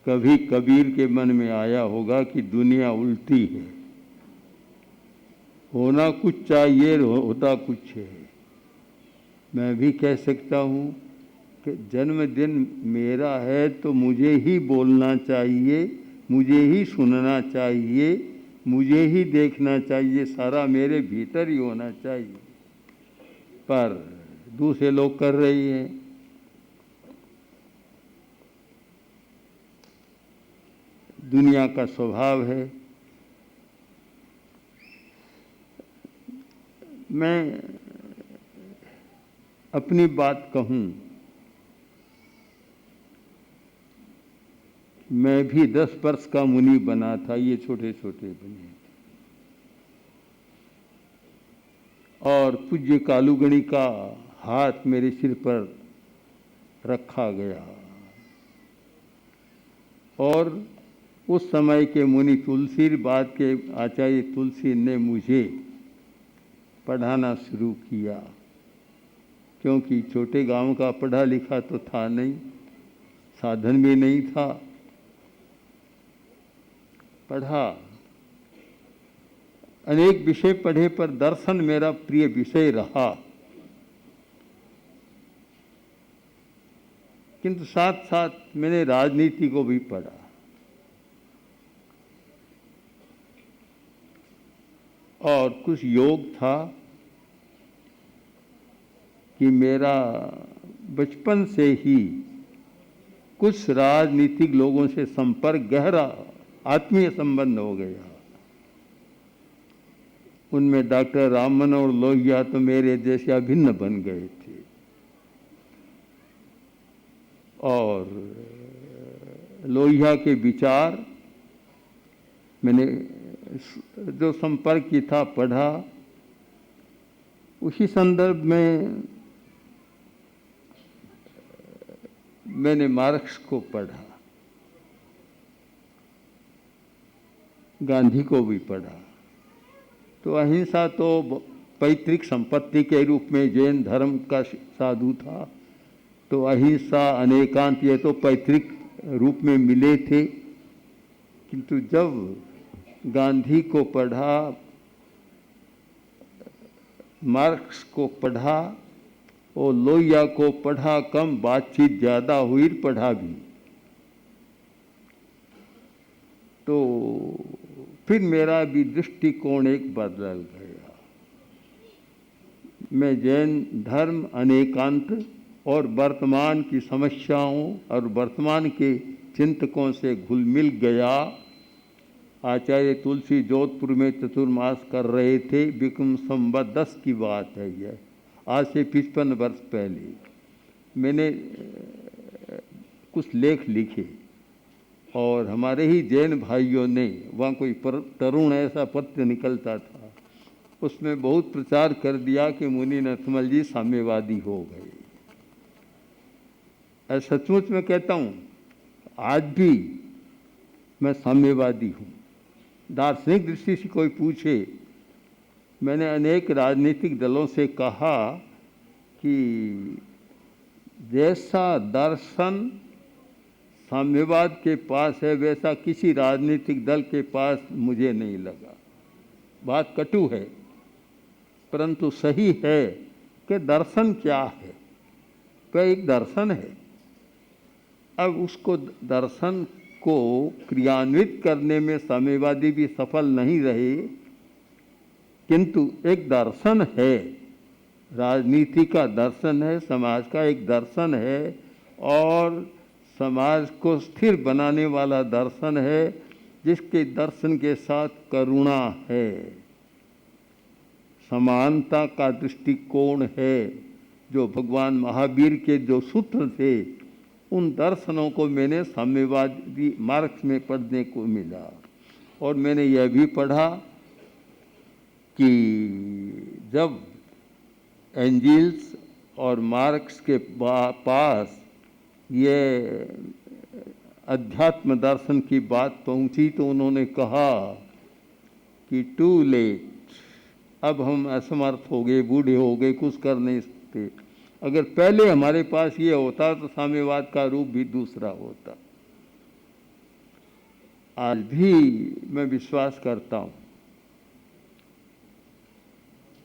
कभी कबीर के मन में आया होगा कि दुनिया उल्टी है, होना कुछ चाहिए, होता कुछ है। मैं भी कह सकता हूँ कि जन्मदिन मेरा है तो मुझे ही बोलना चाहिए, मुझे ही सुनना चाहिए, मुझे ही देखना चाहिए, सारा मेरे भीतर ही होना चाहिए। पर दूसरे लोग कर रही हैं। दुनिया का स्वभाव है। मैं अपनी बात कहूँ, मैं भी 10 वर्ष का मुनि बना था, ये छोटे छोटे बने थे। और पूज्य कालूगणी का हाथ मेरे सिर पर रखा गया और उस समय के मुनि तुलसीबाद के आचार्य तुलसी ने मुझे पढ़ाना शुरू किया, क्योंकि छोटे गांव का पढ़ा लिखा तो था नहीं, साधन भी नहीं था। पढ़ा, अनेक विषय पढ़े, पर दर्शन मेरा प्रिय विषय रहा। किंतु साथ साथ मैंने राजनीति को भी पढ़ा और कुछ योग था कि मेरा बचपन से ही कुछ राजनीतिक लोगों से संपर्क, गहरा आत्मीय संबंध हो गया। उनमें डॉक्टर राम मनोहर लोहिया तो मेरे जैसे अभिन्न बन गए थे और लोहिया के विचार मैंने जो संपर्क की था पढ़ा। उसी संदर्भ में मैंने मार्क्स को पढ़ा, गांधी को भी पढ़ा। तो अहिंसा तो पैतृक संपत्ति के रूप में जैन धर्म का साधु था, तो अहिंसा अनेकांत ये तो पैतृक रूप में मिले थे। किंतु जब गांधी को पढ़ा, मार्क्स को पढ़ा और लोहिया को पढ़ा, कम बातचीत ज़्यादा हुई, पढ़ा भी, तो फिर मेरा भी दृष्टिकोण एक बदल गया। मैं जैन धर्म, अनेकांत और वर्तमान की समस्याओं और वर्तमान के चिंतकों से घुल मिल गया। आचार्य तुलसी जोधपुर में चतुर्मास कर रहे थे, विक्रम संवत 10 की बात है यह, आज से 55 वर्ष पहले। मैंने कुछ लेख लिखे और हमारे ही जैन भाइयों ने, वहाँ कोई तरुण ऐसा पत्र निकलता था, उसमें बहुत प्रचार कर दिया कि मुनि नथमल जी साम्यवादी हो गए। ऐसा सचमुच में कहता हूँ, आज भी मैं साम्यवादी हूँ। दार्शनिक दृष्टि से कोई पूछे, मैंने अनेक राजनीतिक दलों से कहा कि जैसा दर्शन साम्यवाद के पास है वैसा किसी राजनीतिक दल के पास मुझे नहीं लगा। बात कटु है, परंतु सही है कि दर्शन क्या है। वह एक दर्शन है। अब उसको दर्शन को क्रियान्वित करने में साम्यवादी भी सफल नहीं रहे, किंतु एक दर्शन है, राजनीति का दर्शन है, समाज का एक दर्शन है और समाज को स्थिर बनाने वाला दर्शन है, जिसके दर्शन के साथ करुणा है, समानता का दृष्टिकोण है। जो भगवान महावीर के जो सूत्र थे, उन दर्शनों को मैंने साम्यवादी मार्क्स में पढ़ने को मिला। और मैंने यह भी पढ़ा कि जब एंजिल्स और मार्क्स के पास ये अध्यात्म दर्शन की बात पहुंची तो उन्होंने कहा कि टू लेट, अब हम असमर्थ हो गए, बूढ़े हो गए, कुछ कर नहीं सकते। अगर पहले हमारे पास ये होता तो साम्यवाद का रूप भी दूसरा होता। आज भी मैं विश्वास करता हूँ।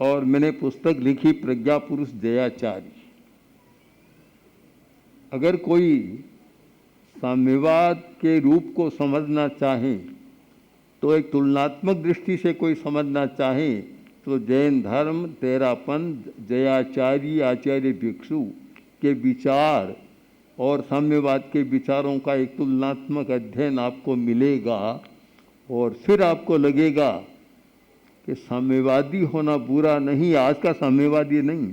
और मैंने पुस्तक लिखी प्रज्ञा पुरुष जयाचारी। अगर कोई साम्यवाद के रूप को समझना चाहे, तो एक तुलनात्मक दृष्टि से कोई समझना चाहे, तो जैन धर्म, तेरापंथ, जयाचार्य, आचार्य भिक्षु के विचार और साम्यवाद के विचारों का एक तुलनात्मक अध्ययन आपको मिलेगा। और फिर आपको लगेगा कि साम्यवादी होना बुरा नहीं, आज का साम्यवादी नहीं।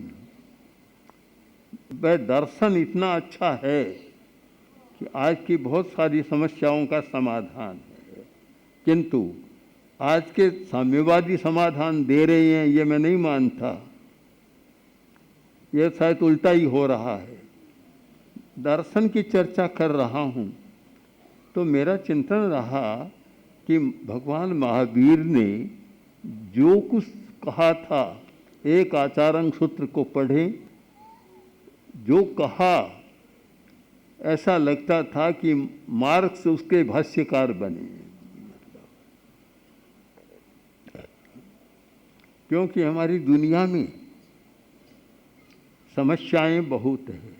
वह दर्शन इतना अच्छा है कि आज की बहुत सारी समस्याओं का समाधान है। किंतु आज के साम्यवादी समाधान दे रहे हैं, ये मैं नहीं मानता। यह शायद उल्टा ही हो रहा है। दर्शन की चर्चा कर रहा हूँ तो मेरा चिंतन रहा कि भगवान महावीर ने जो कुछ कहा था, एक आचारंग सूत्र को पढ़ें, जो कहा ऐसा लगता था कि मार्क्स उसके भाष्यकार बने। क्योंकि हमारी दुनिया में समस्याएं बहुत हैं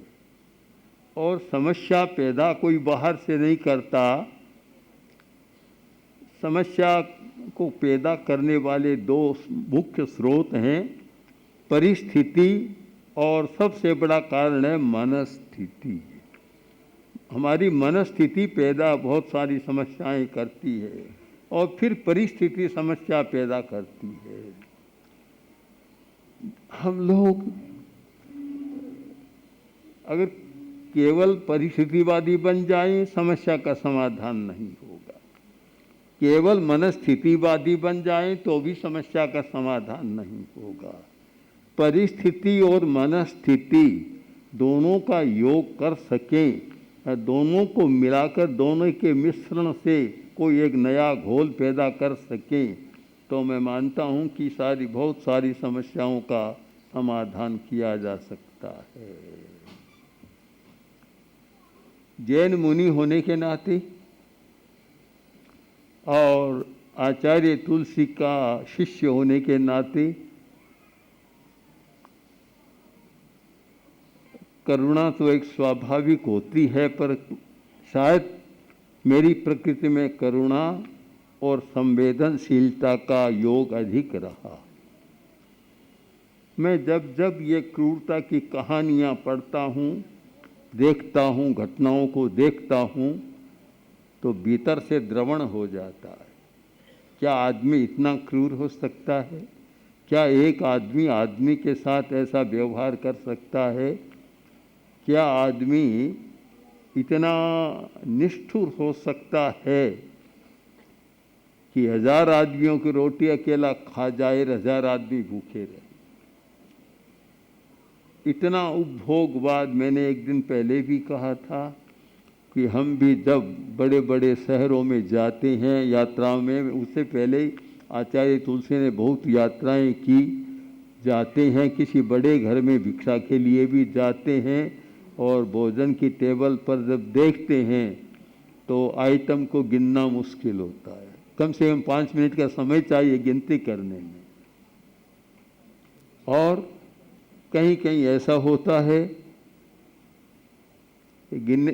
और समस्या पैदा कोई बाहर से नहीं करता। समस्या को पैदा करने वाले दो मुख्य स्रोत हैं, परिस्थिति और सबसे बड़ा कारण है मनस्थिति। हमारी मनस्थिति पैदा बहुत सारी समस्याएं करती है और फिर परिस्थिति समस्या पैदा करती है। हम लोग अगर केवल परिस्थितिवादी बन जाएं, समस्या का समाधान नहीं होगा। केवल मनस्थितिवादी बन जाएं तो भी समस्या का समाधान नहीं होगा। परिस्थिति और मनस्थिति दोनों का योग कर सकें, दोनों को मिलाकर दोनों के मिश्रण से कोई एक नया घोल पैदा कर सकें, तो मैं मानता हूं कि बहुत सारी समस्याओं का समाधान किया जा सकता है। जैन मुनि होने के नाते और आचार्य तुलसी का शिष्य होने के नाते करुणा तो एक स्वाभाविक होती है, पर शायद मेरी प्रकृति में करुणा और संवेदनशीलता का योग अधिक रहा। मैं जब जब ये क्रूरता की कहानियाँ पढ़ता हूँ, देखता हूँ, घटनाओं को देखता हूँ, तो भीतर से द्रवण हो जाता है। क्या आदमी इतना क्रूर हो सकता है? क्या एक आदमी आदमी के साथ ऐसा व्यवहार कर सकता है? क्या आदमी इतना निष्ठुर हो सकता है कि 1000 आदमियों की रोटी अकेला खा जाए, 1000 आदमी भूखे रहे? इतना उपभोगवाद। मैंने एक दिन पहले भी कहा था कि हम भी जब बड़े बड़े शहरों में जाते हैं यात्राओं में, उससे पहले आचार्य तुलसी ने बहुत यात्राएं की, जाते हैं किसी बड़े घर में भिक्षा के लिए भी जाते हैं, और भोजन की टेबल पर जब देखते हैं तो आइटम को गिनना मुश्किल होता है। कम से कम 5 मिनट का समय चाहिए गिनती करने में। और कहीं कहीं ऐसा होता है कि गिनने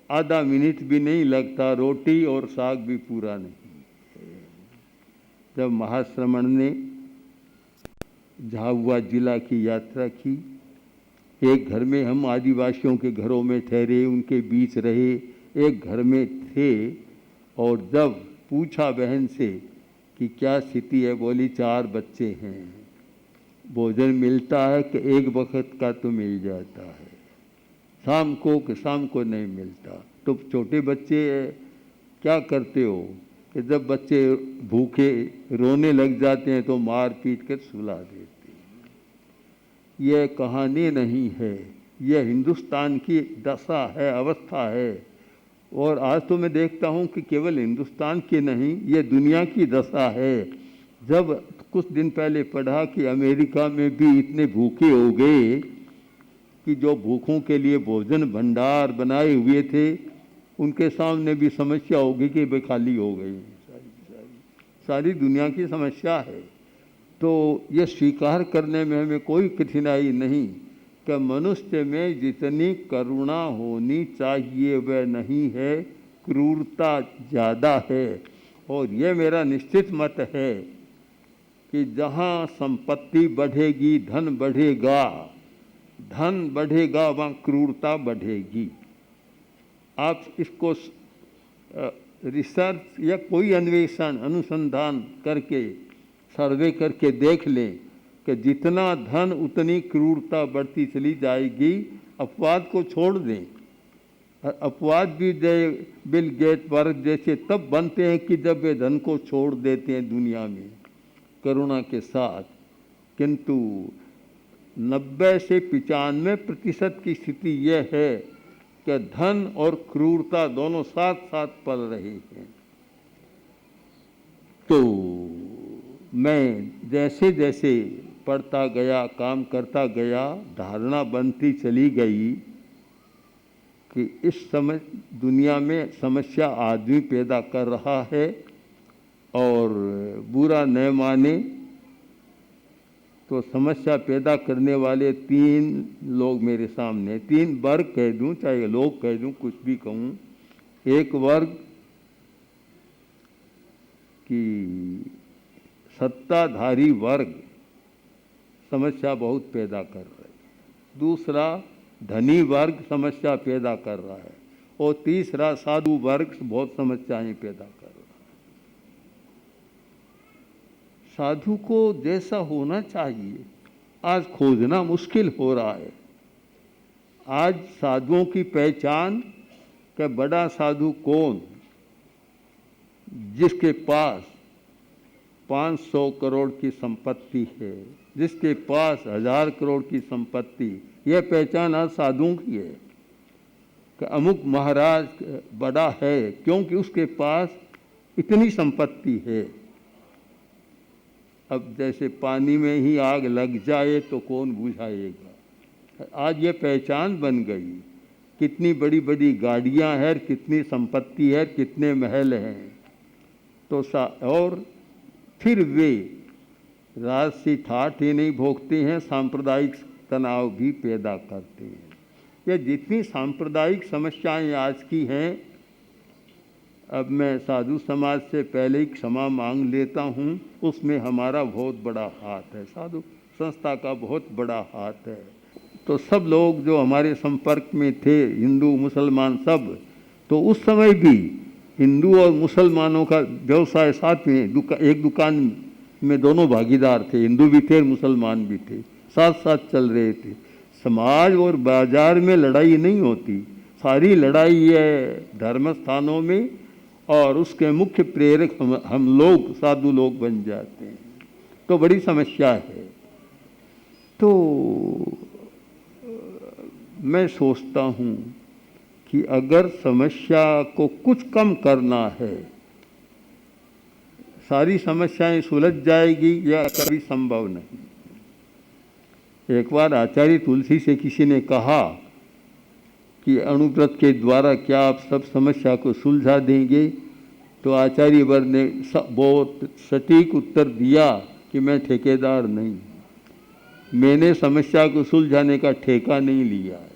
आधा मिनट भी नहीं लगता, रोटी और साग भी पूरा नहीं। जब महाश्रमण ने झाबुआ जिला की यात्रा की, एक घर में हम आदिवासियों के घरों में ठहरे, उनके बीच रहे, एक घर में थे, और जब पूछा बहन से कि क्या स्थिति है, बोली 4 बच्चे हैं, भोजन मिलता है कि एक वक्त का तो मिल जाता है, शाम को नहीं मिलता। तो छोटे बच्चे क्या करते हो कि जब बच्चे भूखे रोने लग जाते हैं तो मार पीट कर सुला देते हैं। यह कहानी नहीं है, यह हिंदुस्तान की दशा है, अवस्था है। और आज तो मैं देखता हूँ कि केवल हिंदुस्तान की नहीं, यह दुनिया की दशा है। जब कुछ दिन पहले पढ़ा कि अमेरिका में भी इतने भूखे हो गए कि जो भूखों के लिए भोजन भंडार बनाए हुए थे उनके सामने भी समस्या होगी कि वे खाली हो गई। सारी दुनिया की समस्या है। तो ये स्वीकार करने में हमें कोई कठिनाई नहीं कि मनुष्य में जितनी करुणा होनी चाहिए वह नहीं है, क्रूरता ज़्यादा है। और ये मेरा निश्चित मत है कि जहाँ संपत्ति बढ़ेगी, धन बढ़ेगा, वहाँ क्रूरता बढ़ेगी। आप इसको रिसर्च या कोई अन्वेषण अनुसंधान करके सर्वे करके देख लें कि जितना धन उतनी क्रूरता बढ़ती चली जाएगी। अपवाद को छोड़ दें, अपवाद भी बिल गेट वर्ग जैसे तब बनते हैं कि जब वे धन को छोड़ देते हैं दुनिया में करुणा के साथ। किंतु 90 से 95% की स्थिति यह है कि धन और क्रूरता दोनों साथ साथ पल रहे हैं। तो मैं जैसे जैसे पढ़ता गया, काम करता गया, धारणा बनती चली गई कि इस समय दुनिया में समस्या आदमी पैदा कर रहा है। और बुरा न माने तो समस्या पैदा करने वाले 3 लोग मेरे सामने, 3 वर्ग कह दूं, चाहे लोग कह दूं, कुछ भी कहूं। एक वर्ग कि सत्ताधारी वर्ग समस्या बहुत पैदा कर रहा है, दूसरा धनी वर्ग समस्या पैदा कर रहा है, और तीसरा साधु वर्ग बहुत समस्याएं पैदा कर रहा है। साधु को जैसा होना चाहिए आज खोजना मुश्किल हो रहा है। आज साधुओं की पहचान कि बड़ा साधु कौन, जिसके पास 500 करोड़ की संपत्ति है, जिसके पास 1000 करोड़ की संपत्ति, यह पहचान आज साधुओं की है कि अमुक महाराज बड़ा है क्योंकि उसके पास इतनी संपत्ति है। अब जैसे पानी में ही आग लग जाए तो कौन बुझाएगा। आज ये पहचान बन गई। कितनी बड़ी बड़ी गाड़ियां हैं, कितनी संपत्ति है, कितने महल हैं। तो और फिर वे राजसी ठाठ ही नहीं भोगते हैं, सांप्रदायिक तनाव भी पैदा करते हैं। ये जितनी सांप्रदायिक समस्याएं आज की हैं, अब मैं साधु समाज से पहले ही क्षमा मांग लेता हूँ, उसमें हमारा बहुत बड़ा हाथ है, साधु संस्था का बहुत बड़ा हाथ है। तो सब लोग जो हमारे संपर्क में थे, हिंदू मुसलमान सब, तो उस समय भी हिंदू और मुसलमानों का व्यवसाय साथ में, एक दुकान में दोनों भागीदार थे, हिंदू भी थे मुसलमान भी थे, साथ साथ चल रहे थे। समाज और बाजार में लड़ाई नहीं होती, सारी लड़ाई है धर्म स्थानों में, और उसके मुख्य प्रेरक हम लोग साधु लोग बन जाते हैं। तो बड़ी समस्या है। तो मैं सोचता हूँ कि अगर समस्या को कुछ कम करना है, सारी समस्याएं सुलझ जाएगी, यह कभी संभव नहीं। एक बार आचार्य तुलसी से किसी ने कहा कि अणुव्रत के द्वारा क्या आप सब समस्या को सुलझा देंगे? तो आचार्य वर ने बहुत सटीक उत्तर दिया कि मैं ठेकेदार नहीं, मैंने समस्या को सुलझाने का ठेका नहीं लिया है।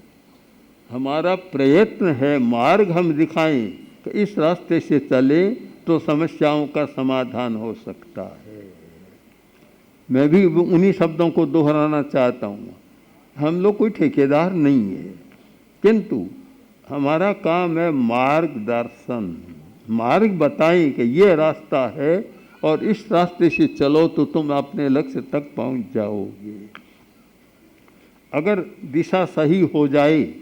हमारा प्रयत्न है, मार्ग हम दिखाएं कि इस रास्ते से चलें तो समस्याओं का समाधान हो सकता है। मैं भी उन्हीं शब्दों को दोहराना चाहता हूँ। हम लोग कोई ठेकेदार नहीं है, किंतु हमारा काम है मार्गदर्शन, मार्ग बताएं कि ये रास्ता है और इस रास्ते से चलो तो तुम अपने लक्ष्य तक पहुंच जाओगे। अगर दिशा सही हो जाए,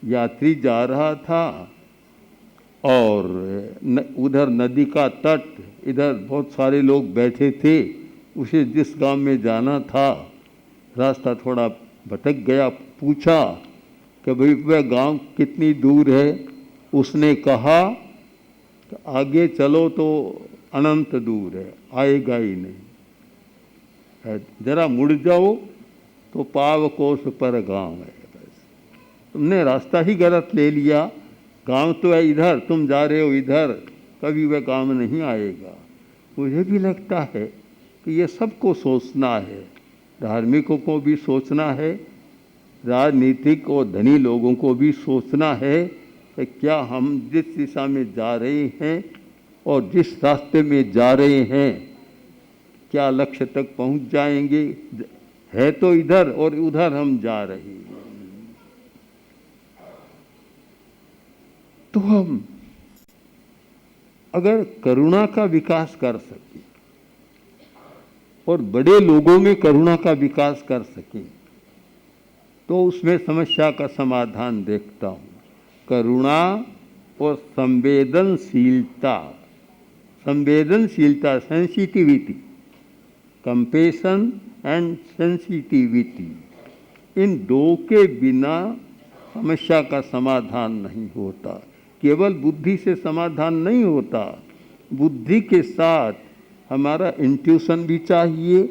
यात्री जा रहा था और उधर नदी का तट, इधर बहुत सारे लोग बैठे थे, उसे जिस गांव में जाना था रास्ता थोड़ा भटक गया, पूछा कि भाई वह गांव कितनी दूर है? उसने कहा कि आगे चलो तो अनंत दूर है, आएगा ही नहीं, जरा मुड़ जाओ तो पाव कोस पर गांव है। बस तुमने रास्ता ही गलत ले लिया। गांव तो है इधर, तुम जा रहे हो इधर, कभी वह गांव नहीं आएगा। मुझे भी लगता है कि ये सबको सोचना है, धार्मिकों को भी सोचना है, राजनीतिक और धनी लोगों को भी सोचना है कि क्या हम जिस दिशा में जा रहे हैं और जिस रास्ते में जा रहे हैं क्या लक्ष्य तक पहुंच जाएंगे। है तो इधर और उधर हम जा रहे हैं। तो हम अगर करुणा का विकास कर सकें और बड़े लोगों में करुणा का विकास कर सकें तो उसमें समस्या का समाधान देखता हूँ। करुणा और संवेदनशीलता, संवेदनशीलता सेंसिटिविटी, कंपेशन एंड सेंसिटिविटी, इन दो के बिना समस्या का समाधान नहीं होता। केवल बुद्धि से समाधान नहीं होता, बुद्धि के साथ हमारा इंट्यूशन भी चाहिए,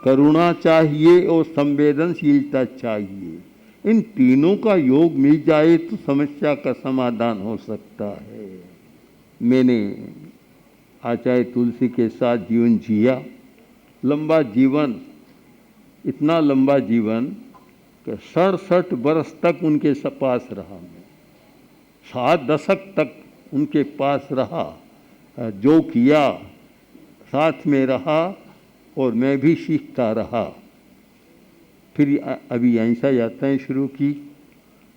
करुणा चाहिए और संवेदनशीलता चाहिए। इन तीनों का योग मिल जाए तो समस्या का समाधान हो सकता है। मैंने आचार्य तुलसी के साथ जीवन जिया, लंबा जीवन, इतना लंबा जीवन कि 67 वर्ष तक उनके पास रहा मैं, 7 दशक तक उनके पास रहा, जो किया साथ में रहा और मैं भी सीखता रहा। फिर अभी अहिंसा यात्राएं शुरू की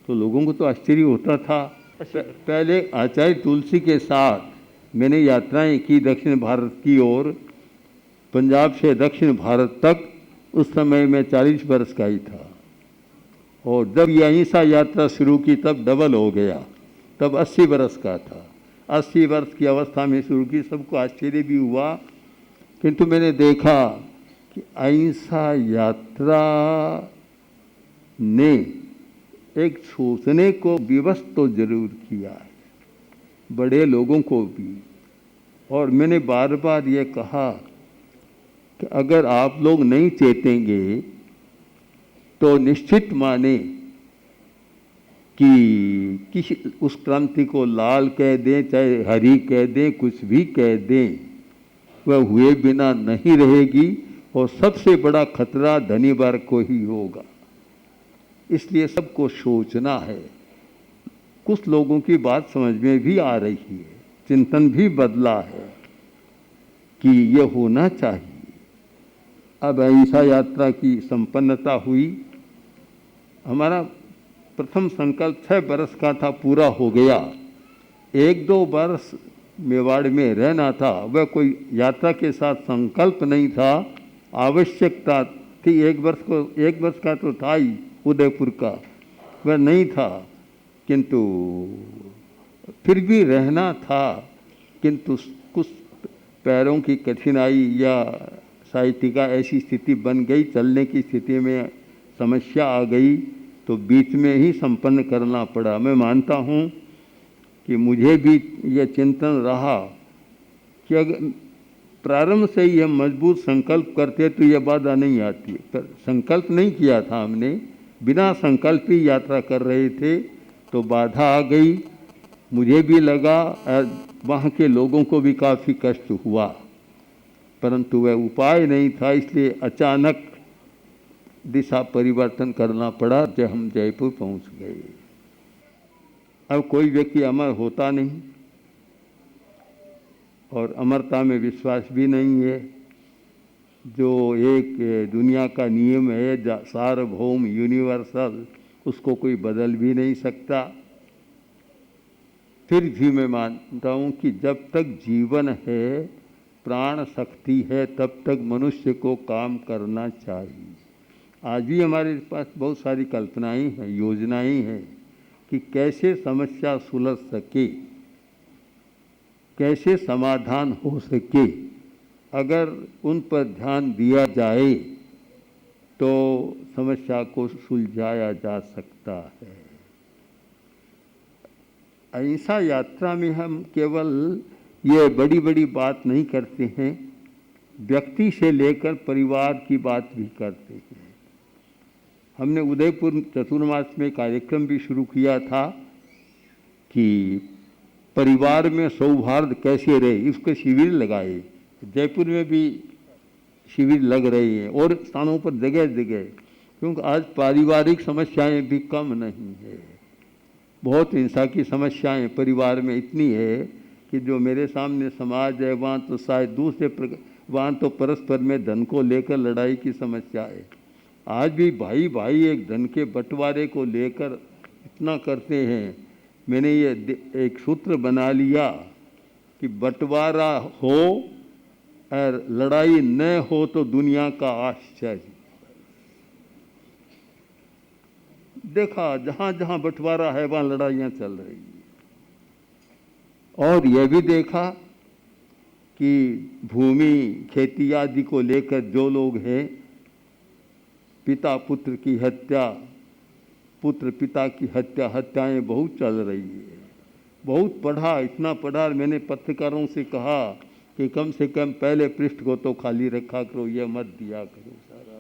तो लोगों को तो आश्चर्य होता था। पहले आचार्य तुलसी के साथ मैंने यात्राएं की दक्षिण भारत की ओर, पंजाब से दक्षिण भारत तक। उस समय मैं 40 वर्ष का ही था और जब ये अहिंसा यात्रा शुरू की तब डबल हो गया, तब 80 वर्ष का था। 80 वर्ष की अवस्था में शुरू की, सबको आश्चर्य भी हुआ, किंतु मैंने देखा कि अहिंसा यात्रा ने एक सोचने को विवश तो जरूर किया है, बड़े लोगों को भी। और मैंने बार बार ये कहा कि अगर आप लोग नहीं चेतेंगे तो निश्चित माने कि किसी उस क्रांति को लाल कह दें, चाहे हरी कह दें, कुछ भी कह दें, वह हुए बिना नहीं रहेगी और सबसे बड़ा खतरा धनी वर्ग को ही होगा। इसलिए सबको सोचना है। कुछ लोगों की बात समझ में भी आ रही है, चिंतन भी बदला है कि यह होना चाहिए। अब अहिंसा यात्रा की संपन्नता हुई। हमारा प्रथम संकल्प 6 वर्ष का था, पूरा हो गया। 1-2 वर्ष मेवाड़ में रहना था, वह कोई यात्रा के साथ संकल्प नहीं था, आवश्यकता थी। 1 वर्ष का तो था ही, उदयपुर का वह नहीं था, किंतु फिर भी रहना था। किंतु कुछ पैरों की कठिनाई या साहित्यिका ऐसी स्थिति बन गई, चलने की स्थिति में समस्या आ गई, तो बीच में ही संपन्न करना पड़ा। मैं मानता हूँ कि मुझे भी यह चिंतन रहा कि अगर प्रारंभ से ही हम मजबूत संकल्प करते तो यह बाधा नहीं आती। पर संकल्प नहीं किया था हमने, बिना संकल्प ही यात्रा कर रहे थे तो बाधा आ गई। मुझे भी लगा, वहाँ के लोगों को भी काफ़ी कष्ट हुआ, परंतु वह उपाय नहीं था, इसलिए अचानक दिशा परिवर्तन करना पड़ा जब हम जयपुर पहुँच गए। अब कोई व्यक्ति अमर होता नहीं और अमरता में विश्वास भी नहीं है। जो एक दुनिया का नियम है, सार्वभौम यूनिवर्सल, उसको कोई बदल भी नहीं सकता। फिर भी मैं मानता हूँ कि जब तक जीवन है, प्राण शक्ति है, तब तक मनुष्य को काम करना चाहिए। आज भी हमारे पास बहुत सारी कल्पनाएं हैं, योजनाएं हैं कि कैसे समस्या सुलझ सके, कैसे समाधान हो सके। अगर उन पर ध्यान दिया जाए तो समस्या को सुलझाया जा सकता है। अहिंसा यात्रा में हम केवल ये बड़ी बड़ी बात नहीं करते हैं, व्यक्ति से लेकर परिवार की बात भी करते हैं। हमने उदयपुर चतुर्मास में कार्यक्रम भी शुरू किया था कि परिवार में सौहार्द कैसे रहे, इसके शिविर लगाए। जयपुर में भी शिविर लग रहे हैं और स्थानों पर जगह जगह, क्योंकि आज पारिवारिक समस्याएं भी कम नहीं है। बहुत हिंसा की समस्याएं परिवार में इतनी है कि जो मेरे सामने समाज है वहाँ तो शायद वहाँ तो परस्पर में धन को लेकर लड़ाई की समस्या है। आज भी भाई भाई एक धन के बंटवारे को लेकर इतना करते हैं। मैंने ये एक सूत्र बना लिया कि बंटवारा हो और लड़ाई न हो तो दुनिया का आश्चर्य। देखा जहाँ जहाँ बंटवारा है वहाँ लड़ाइयाँ चल रही हैं। और यह भी देखा कि भूमि खेती आदि को लेकर जो लोग हैं, पिता पुत्र की हत्या, पुत्र पिता की हत्या, हत्याएं बहुत चल रही है। बहुत पढ़ा, इतना पढ़ा, मैंने पत्रकारों से कहा कि कम से कम पहले पृष्ठ को तो खाली रखा करो, यह मत दिया करो सारा।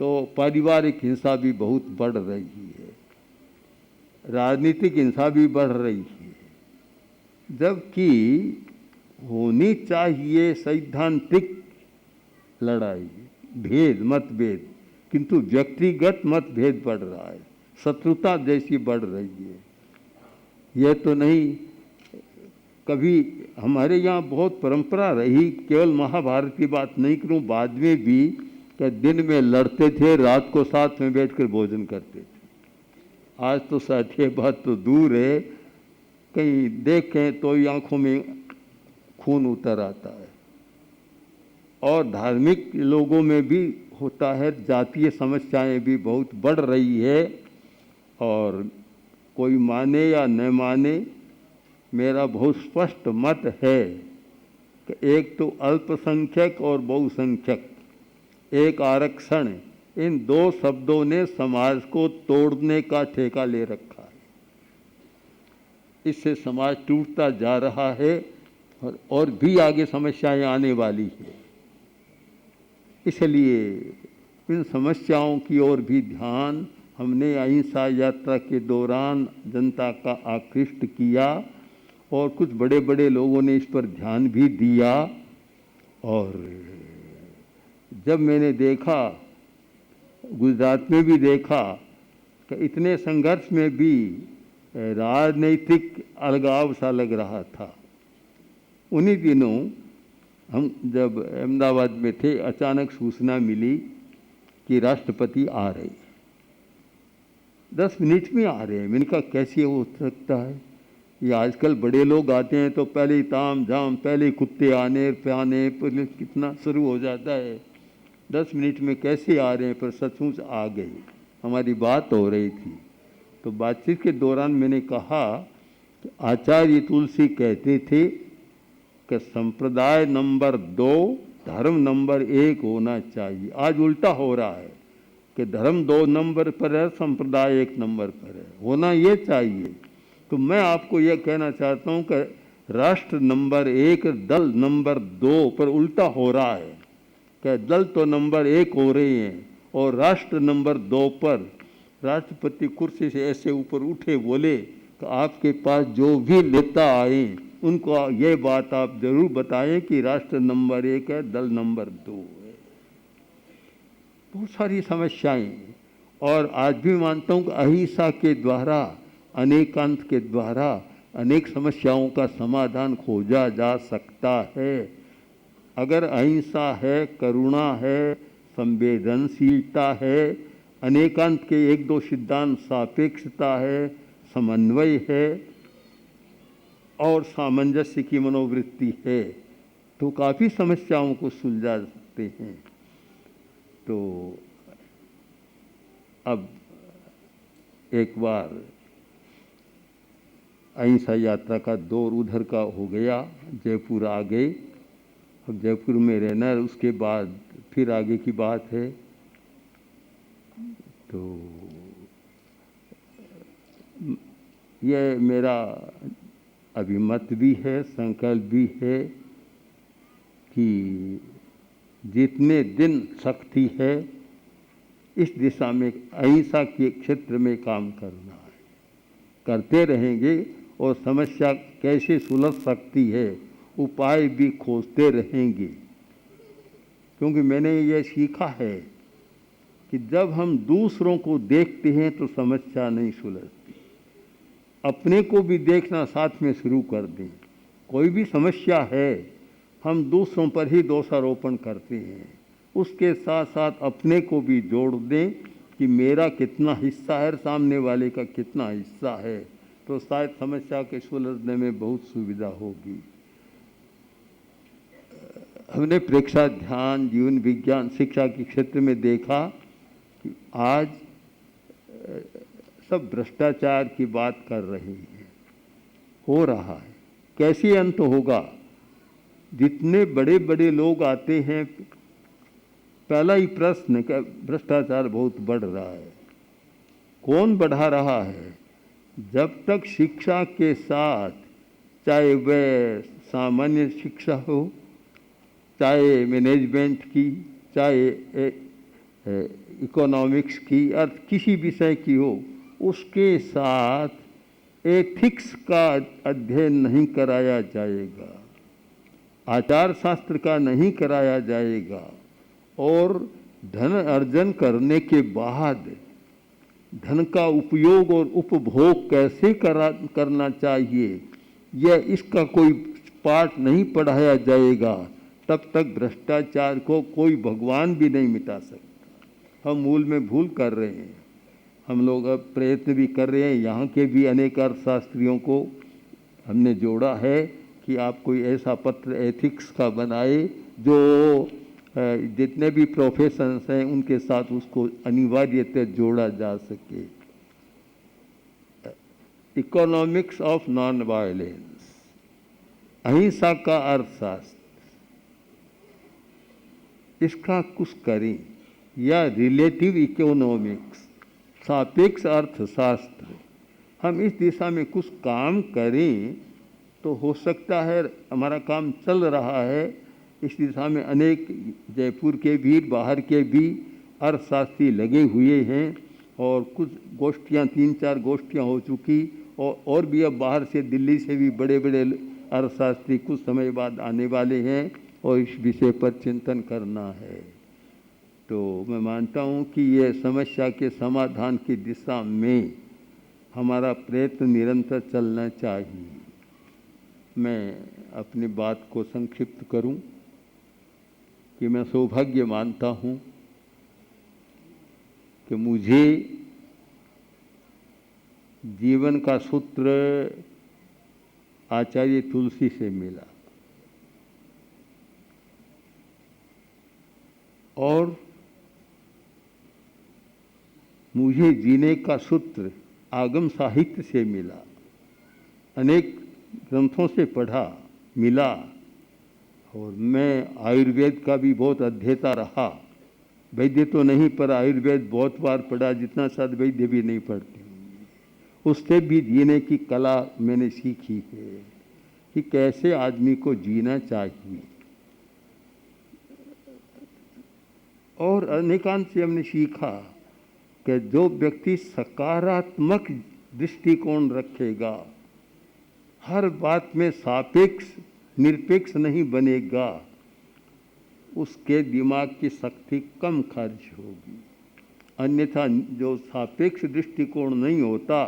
तो पारिवारिक हिंसा भी बहुत बढ़ रही है, राजनीतिक हिंसा भी बढ़ रही है, जबकि होनी चाहिए सैद्धांतिक लड़ाई, भेद मतभेद, किंतु व्यक्तिगत मतभेद बढ़ रहा है, शत्रुता जैसी बढ़ रही है। यह तो नहीं, कभी हमारे यहाँ बहुत परंपरा रही, केवल महाभारत की बात नहीं करूँ, बाद में भी, कि दिन में लड़ते थे, रात को साथ में बैठकर भोजन करते थे। आज तो साथ ये बात तो दूर है, कहीं देखें तो आंखों में खून उतर आता है। और धार्मिक लोगों में भी होता है, जातीय समस्याएं भी बहुत बढ़ रही है। और कोई माने या न माने, मेरा बहुत स्पष्ट मत है कि एक तो अल्पसंख्यक और बहुसंख्यक, एक आरक्षण, इन दो शब्दों ने समाज को तोड़ने का ठेका ले रखा है। इससे समाज टूटता जा रहा है और भी आगे समस्याएं आने वाली है। इसलिए इन समस्याओं की ओर भी ध्यान हमने अहिंसा यात्रा के दौरान जनता का आकृष्ट किया और कुछ बड़े बड़े लोगों ने इस पर ध्यान भी दिया। और जब मैंने देखा, गुजरात में भी देखा कि इतने संघर्ष में भी राजनीतिक अलगाव सा लग रहा था। उन्हीं दिनों हम जब अहमदाबाद में थे, अचानक सूचना मिली कि राष्ट्रपति आ रहे, 10 मिनट में आ रहे हैं। मैंने कहा कैसे हो सकता है, ये आजकल बड़े लोग आते हैं तो पहले ही ताम झाम, पहले कुत्ते आने पाने पर कितना शुरू हो जाता है, 10 मिनट में कैसे आ रहे हैं। पर सचमुच आ गए, हमारी बात हो रही थी। तो बातचीत के दौरान मैंने कहा कि आचार्य तुलसी कहते थे कि संप्रदाय नंबर 2 धर्म नंबर 1 होना चाहिए। आज उल्टा हो रहा है कि धर्म 2 नंबर पर है, संप्रदाय 1 नंबर पर है, होना ये चाहिए। तो मैं आपको यह कहना चाहता हूँ कि राष्ट्र नंबर 1 दल नंबर 2 पर उल्टा हो रहा है, कि दल तो नंबर 1 हो रहे हैं और राष्ट्र नंबर 2 पर। राष्ट्रपति कुर्सी से ऐसे ऊपर उठे, बोले कि आपके पास जो भी नेता आए उनको ये बात आप जरूर बताएं कि राष्ट्र नंबर 1 है, दल नंबर 2 है। बहुत सारी समस्याएं, और आज भी मानता हूँ कि अहिंसा के द्वारा, अनेकांत के द्वारा अनेक समस्याओं का समाधान खोजा जा सकता है। अगर अहिंसा है, करुणा है, संवेदनशीलता है, अनेकांत के 1-2 सिद्धांत, सापेक्षता है, समन्वय है और सामंजस्य की मनोवृत्ति है, तो काफ़ी समस्याओं को सुलझा सकते हैं। तो अब एक बार अहिंसा यात्रा का दौर उधर का हो गया, जयपुर आ गए। अब जयपुर में रहना, उसके बाद फिर आगे की बात है। तो यह मेरा अभिमत भी है, संकल्प भी है कि जितने दिन शक्ति है इस दिशा में, अहिंसा के क्षेत्र में काम करना है, करते रहेंगे। और समस्या कैसे सुलझ सकती है उपाय भी खोजते रहेंगे। क्योंकि मैंने ये सीखा है कि जब हम दूसरों को देखते हैं तो समस्या नहीं सुलझती, अपने को भी देखना साथ में शुरू कर दें। कोई भी समस्या है हम दूसरों पर ही दोषारोपण करते हैं, उसके साथ साथ अपने को भी जोड़ दें कि मेरा कितना हिस्सा है, सामने वाले का कितना हिस्सा है, तो शायद समस्या के सुलझने में बहुत सुविधा होगी। हमने प्रेक्षा ध्यान जीवन विज्ञान शिक्षा के क्षेत्र में देखा कि आज सब भ्रष्टाचार की बात कर रहे हैं, हो रहा है, कैसे अंत होगा? जितने बड़े बड़े लोग आते हैं पहला ही प्रश्न कि भ्रष्टाचार बहुत बढ़ रहा है। कौन बढ़ा रहा है? जब तक शिक्षा के साथ, चाहे वह सामान्य शिक्षा हो, चाहे मैनेजमेंट की, चाहे इकोनॉमिक्स की, अर्थ किसी विषय की हो, उसके साथ एथिक्स का अध्ययन नहीं कराया जाएगा, आचार शास्त्र का नहीं कराया जाएगा, और धन अर्जन करने के बाद धन का उपयोग और उपभोग कैसे करना चाहिए, यह इसका कोई पाठ नहीं पढ़ाया जाएगा, तब तक भ्रष्टाचार को कोई भगवान भी नहीं मिटा सकता। हम मूल में भूल कर रहे हैं। हम लोग अब प्रयत्न भी कर रहे हैं, यहाँ के भी अनेक अर्थशास्त्रियों को हमने जोड़ा है कि आप कोई ऐसा पत्र एथिक्स का बनाए जो जितने भी प्रोफेशंस हैं उनके साथ उसको अनिवार्यतः जोड़ा जा सके। इकोनॉमिक्स ऑफ नॉन वायलेंस, अहिंसा का अर्थशास्त्र, इसका कुछ करें, या रिलेटिव इकोनॉमिक्स, सापेक्ष अर्थशास्त्र, हम इस दिशा में कुछ काम करें तो हो सकता है हमारा काम चल रहा है इस दिशा में। अनेक जयपुर के भी बाहर के भी अर्थशास्त्री लगे हुए हैं और कुछ गोष्ठियाँ, 3-4 गोष्ठियाँ हो चुकी, और भी अब बाहर से दिल्ली से भी बड़े बड़े अर्थशास्त्री कुछ समय बाद आने वाले हैं और इस विषय पर चिंतन करना है। तो मैं मानता हूँ कि यह समस्या के समाधान की दिशा में हमारा प्रयत्न निरंतर चलना चाहिए। मैं अपनी बात को संक्षिप्त करूं कि मैं सौभाग्य मानता हूं कि मुझे जीवन का सूत्र आचार्य तुलसी से मिला, और मुझे जीने का सूत्र आगम साहित्य से मिला, अनेक ग्रंथों से पढ़ा, मिला, और मैं आयुर्वेद का भी बहुत अध्येता रहा। वैद्य तो नहीं, पर आयुर्वेद बहुत बार पढ़ा, जितना शायद वैद्य भी नहीं पढ़ते। उससे भी जीने की कला मैंने सीखी है कि कैसे आदमी को जीना चाहिए, और अनेकांत से हमने सीखा कि जो व्यक्ति सकारात्मक दृष्टिकोण रखेगा, हर बात में सापेक्ष निरपेक्ष नहीं बनेगा, उसके दिमाग की शक्ति कम खर्च होगी। अन्यथा जो सापेक्ष दृष्टिकोण नहीं होता,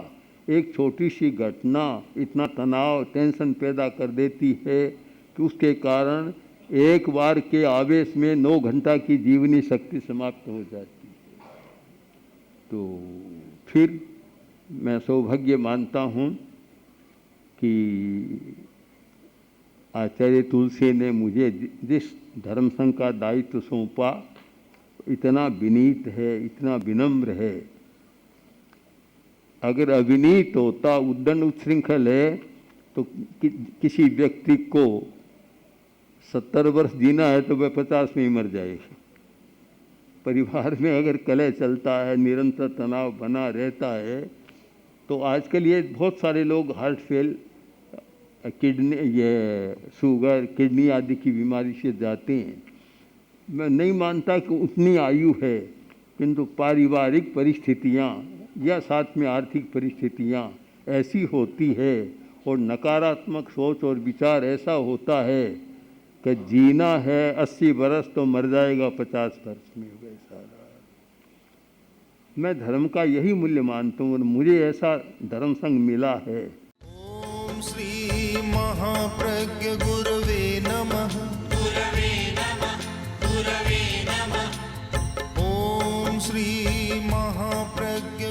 एक छोटी सी घटना इतना तनाव, टेंशन पैदा कर देती है कि उसके कारण एक बार के आवेश में 9 घंटा की जीवनी शक्ति समाप्त हो जाती है। तो फिर मैं सौभाग्य मानता हूँ कि आचार्य तुलसी ने मुझे जिस धर्म संघ का दायित्व सौंपा, इतना विनीत है, इतना विनम्र है। अगर अविनीत होता, उद्दंड उच्छृंखल है, तो किसी व्यक्ति को 70 वर्ष जीना है तो वह 50 में ही मर जाएगा। परिवार में अगर कलह चलता है, निरंतर तनाव बना रहता है, तो आजकल ये बहुत सारे लोग हार्ट फेल, किडनी, ये शुगर, किडनी आदि की बीमारी से जाते हैं। मैं नहीं मानता कि उतनी आयु है, किंतु पारिवारिक परिस्थितियाँ या साथ में आर्थिक परिस्थितियाँ ऐसी होती है, और नकारात्मक सोच और विचार ऐसा होता है कि जीना है 80 बरस तो मर जाएगा 50 वर्ष में, वैसा रहा। मैं धर्म का यही मूल्य मानता हूँ और मुझे ऐसा धर्म संघ मिला है। ओम श्री महाप्रज्ञ गुरवे नमः। गुरवे नमः, गुरवे नमः। ओम श्री महाप्रज्ञ